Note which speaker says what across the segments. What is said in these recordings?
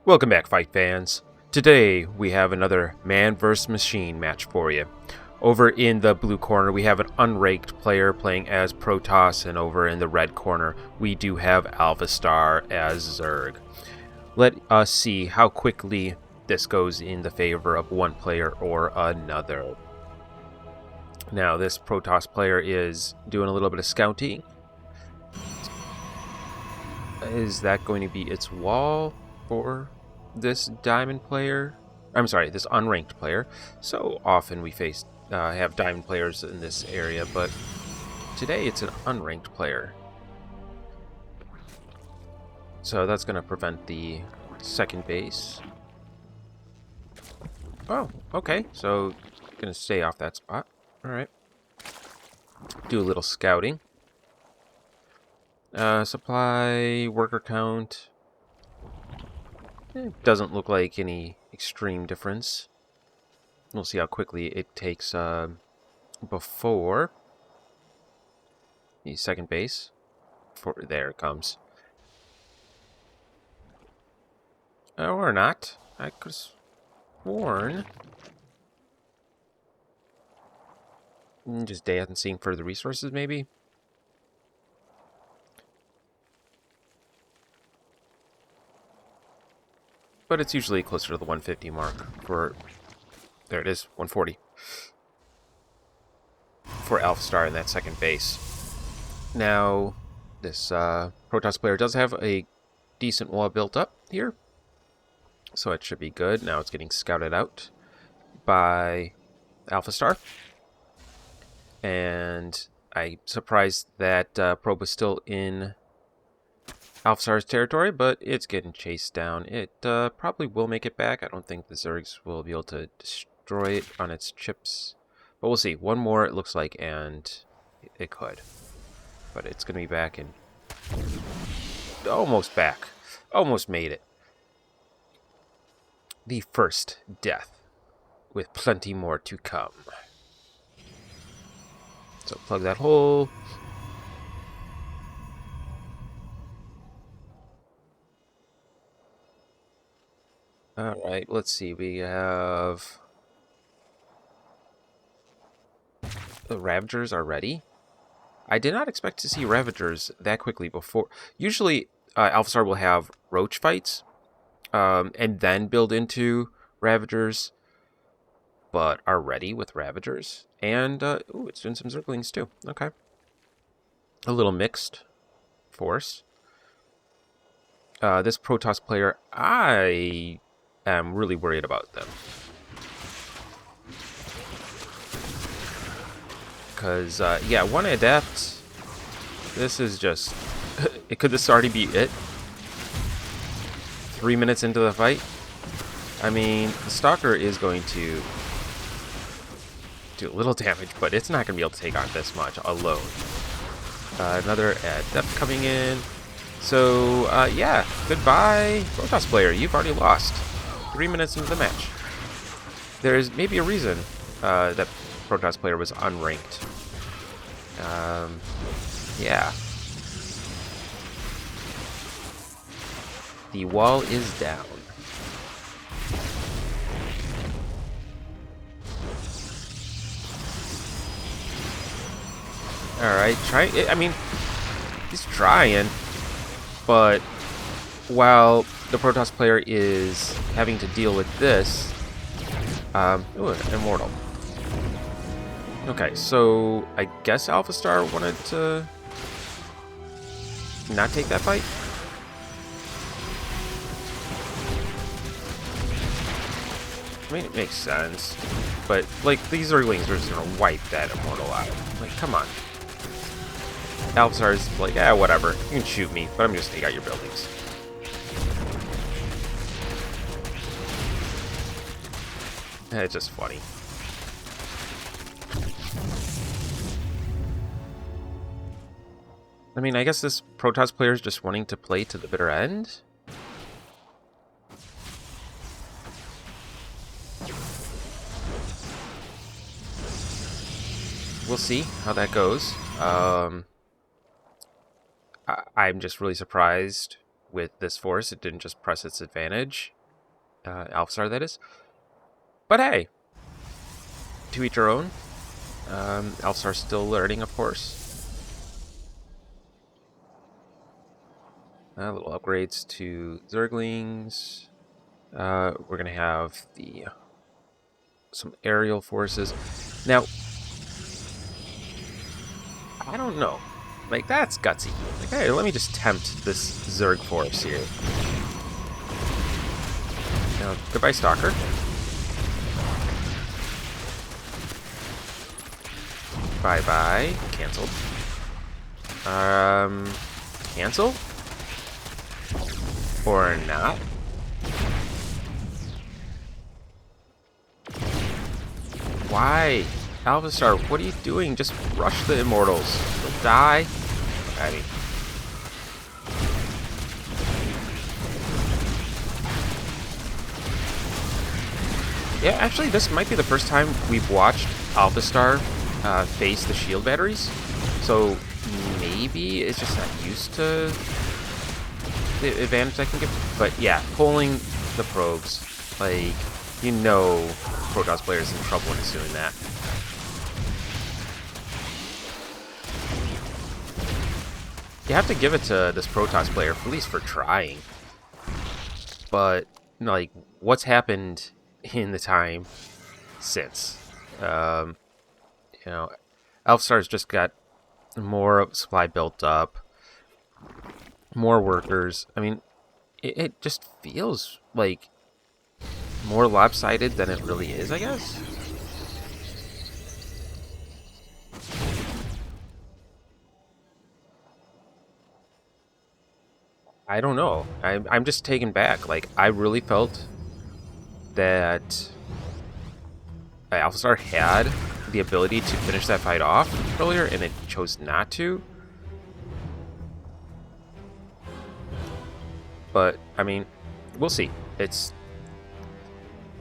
Speaker 1: Welcome back, fight fans. Today we have another man vs. machine match for you. Over in the blue corner we have an unranked player playing as Protoss, and over in the red corner we do have Alphastar as Zerg. Let us see how quickly this goes in the favor of one player or another. Now this Protoss player is doing a little bit of scouting. Is that going to be its wall for this diamond player? I'm sorry, this unranked player. So often we have diamond players in this area, but today it's an unranked player. So that's going to prevent the second base. Oh, okay. So going to stay off that spot. All right. Do a little scouting. Supply, worker count. It doesn't look like any extreme difference. We'll see how quickly it takes before the second base. There it comes. Or not. I could have sworn. Just day out and seeing further resources, maybe? But it's usually closer to the 150 mark for... There it is, 140. For Alphastar in that second base. Now, this Protoss player does have a decent wall built up here. So it should be good. Now it's getting scouted out by Alphastar. And I'm surprised that probe was still in Alphastar's territory, but it's getting chased down. It probably will make it back. I don't think the Zergs will be able to destroy it on its chips. But we'll see. One more, it looks like, and it could. But it's going to be back and... Almost back. Almost made it. The first death, with plenty more to come. So plug that hole. Alright, let's see. We have... The Ravagers are ready. I did not expect to see Ravagers that quickly before. Usually, Alphastar will have Roach fights, and then build into Ravagers, but are ready with Ravagers. And, ooh, it's doing some Zerglings too. Okay. A little mixed force. This Protoss player, I am really worried about them. Because, yeah, one adept, this is just... Could this already be it? 3 minutes into the fight? I mean, the Stalker is going to do a little damage, but it's not going to be able to take on this much alone. Another adept coming in. So, yeah, goodbye, Protoss player. You've already lost 3 minutes into the match. There's maybe a reason that Protoss player was unranked. Yeah. The wall is down. Alright, I mean, he's trying, but while the Protoss player is having to deal with this, ooh, immortal. Okay, so I guess Alphastar wanted to not take that fight? I mean, it makes sense, but, like, these Zerglings are just gonna wipe that immortal out. Like, come on. Alphastar's like, whatever. You can shoot me, but I'm just gonna take out your buildings. It's just funny. I mean, I guess this Protoss player is just wanting to play to the bitter end. We'll see how that goes. I'm just really surprised with this force. It didn't just press its advantage. Alphastar, that is. But hey, to each our own. Alphastar's still learning, of course. Little upgrades to Zerglings. We're gonna have some aerial forces. Now, I don't know. Like, that's gutsy. Like, hey, let me just tempt this Zerg force here. Now, goodbye, Stalker. Bye-bye. Cancelled. Cancel? Or not? Why? Alphastar, what are you doing? Just rush the Immortals. They'll die. I mean... Yeah, actually, this might be the first time we've watched Alphastar face the shield batteries. So maybe it's just not used to the advantage I can give. But yeah, pulling the probes, like, you know Protoss players in trouble when it's doing that. You have to give it to this Protoss player, at least for trying. But, like, what's happened in the time since? You know, Alphastar's just got more supply built up, more workers. I mean, it just feels like more lopsided than it really is, I guess. I don't know. I'm just taken back. Like, I really felt that Alphastar had the ability to finish that fight off earlier, and it chose not to. But, I mean, we'll see. It's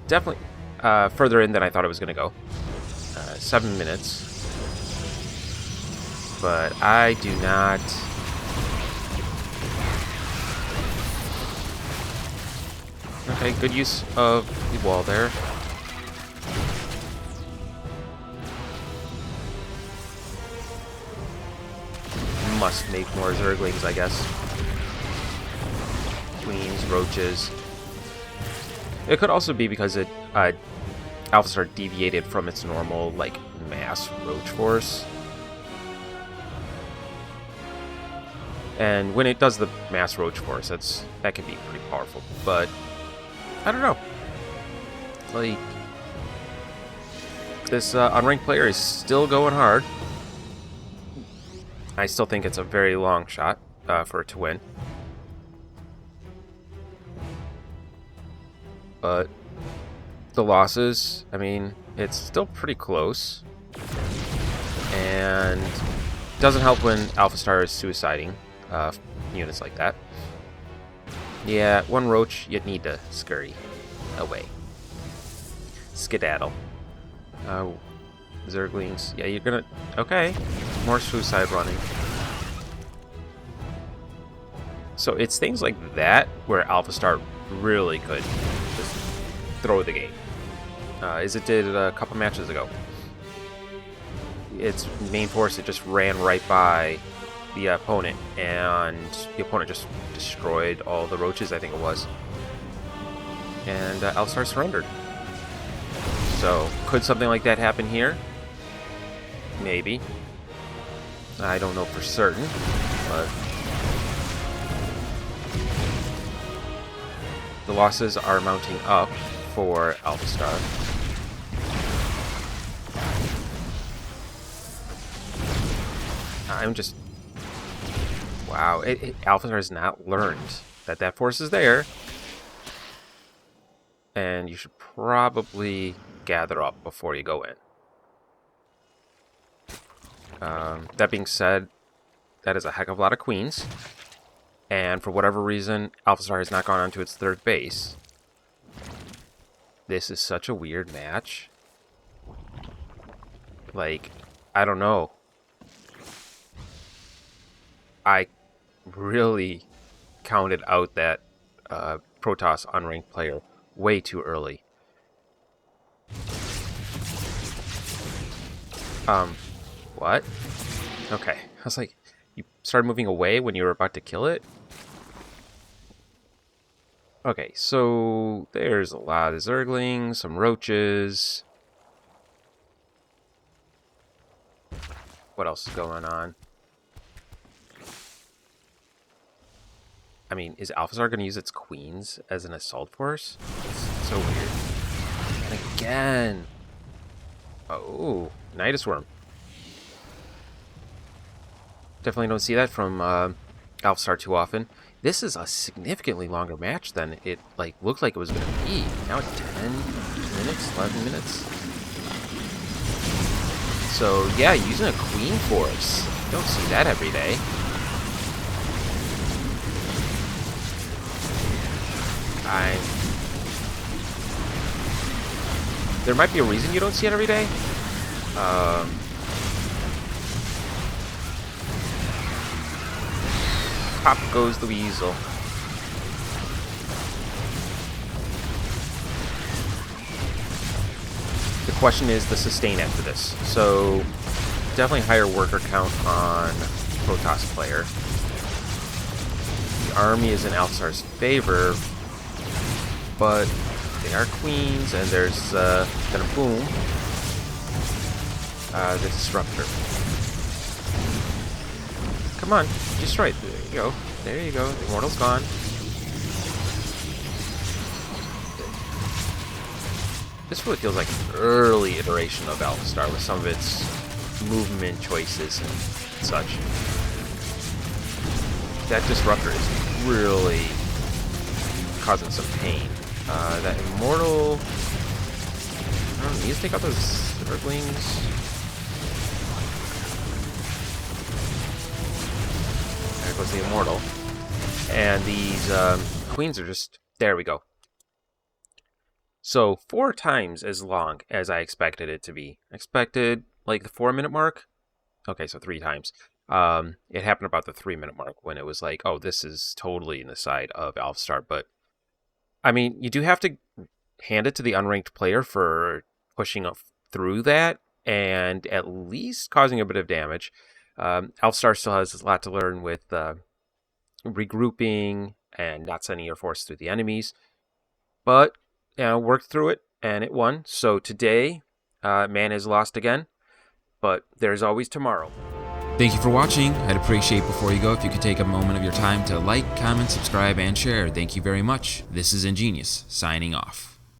Speaker 1: definitely further in than I thought it was going to go. 7 minutes. But I do not... Okay, good use of the wall there. Must make more Zerglings, I guess. Queens, roaches. It could also be because it Alphastar deviated from its normal, like, mass roach force. And when it does the mass roach force, that can be pretty powerful. But I don't know. Like, this unranked player is still going hard. I still think it's a very long shot for it to win. But the losses, I mean, it's still pretty close. And it doesn't help when Alphastar is suiciding units like that. Yeah, one roach, you'd need to scurry away. Skedaddle. Zerglings. Yeah, you're gonna... Okay. More suicide running. So it's things like that where Alphastar really could just throw the game. As it did a couple matches ago. Its main force, it just ran right by the opponent, and the opponent just destroyed all the roaches, I think it was. And Alphastar surrendered. So, could something like that happen here? Maybe. I don't know for certain, but the losses are mounting up for Alphastar. I'm just... Wow, Alphastar has not learned that force is there. And you should probably gather up before you go in. That being said, that is a heck of a lot of queens. And for whatever reason, Alphastar has not gone onto its third base. This is such a weird match. Like, I don't know. I really counted out that Protoss unranked player way too early. What? Okay. I was like, you started moving away when you were about to kill it? Okay, so there's a lot of Zerglings, some roaches. What else is going on? I mean, is Alphastar going to use its queens as an assault force? It's so weird. And again! Oh, Nidus Worm. Definitely don't see that from Alphastar too often. This is a significantly longer match than it looked like it was going to be. Now it's 10 minutes, 11 minutes. So yeah, using a queen force. You don't see that every day. There might be a reason you don't see it every day. Pop goes the weasel. The question is the sustain after this. So definitely higher worker count on Protoss player. The army is in Alphastar's favor, but they are queens, and there's then a boom. The disruptor. Come on, destroy it. There you go. There you go. The immortal's gone. This really feels like an early iteration of Alphastar with some of its movement choices and such. That disruptor is really causing some pain. That immortal... I don't know, he needs to take out those Zerglings. There goes the immortal. And these queens are just... There we go. So 4 times as long as I expected it to be. I expected like the 4-minute mark. Okay, so 3 times. It happened about the 3-minute mark when it was like, oh, this is totally in the side of Alphastar. But I mean, you do have to hand it to the unranked player for pushing up through that and at least causing a bit of damage. Alphastar still has a lot to learn with regrouping and not sending your force through the enemies. But worked through it, and it won. So today, man is lost again, but there's always tomorrow.
Speaker 2: Thank you for watching. I'd appreciate before you go if you could take a moment of your time to like, comment, subscribe, and share. Thank you very much. This is Ingenious, signing off.